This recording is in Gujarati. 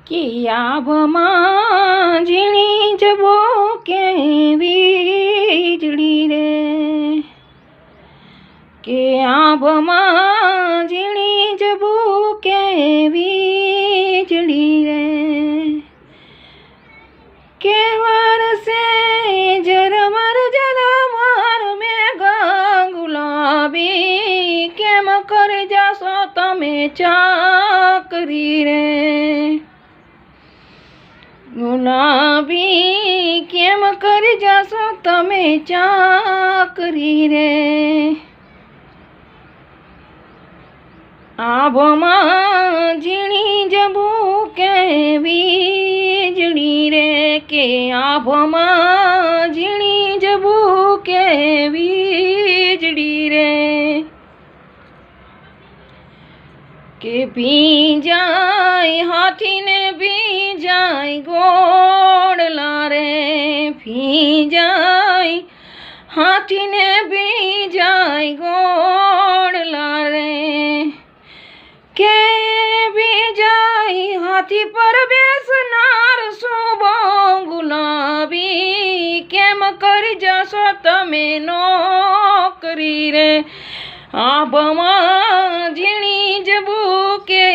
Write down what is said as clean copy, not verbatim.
કે આભમાં ઝીણી જબો કે વીજળી રે, કે આભમાં ઝીણી જબો કે વીજળી રે, કે વરસે ઝરમર મેઘ ગુલાબી, કેમ કરી જાશો તમે ચાકરી રે, ગુલાબી કેમ કરી જાશો તમે ચાકરી રે, આભમાં ઝીણી જબો કે વીજળી રે, કે આભમાં ઝીણી જબો કે વીજળી રે, કે ભીંજાય હાથીને ભીંજાય ઘોડલા રે, ભીંજાય હાથીને ભીંજાય ઘોડલા રે, કે ભીંજાય હાથી પર બેસનાર શુભો ગુલાબી, કેમ કરી જશો તમે નોકરી રે, આભમાં ઝીણી જબો કે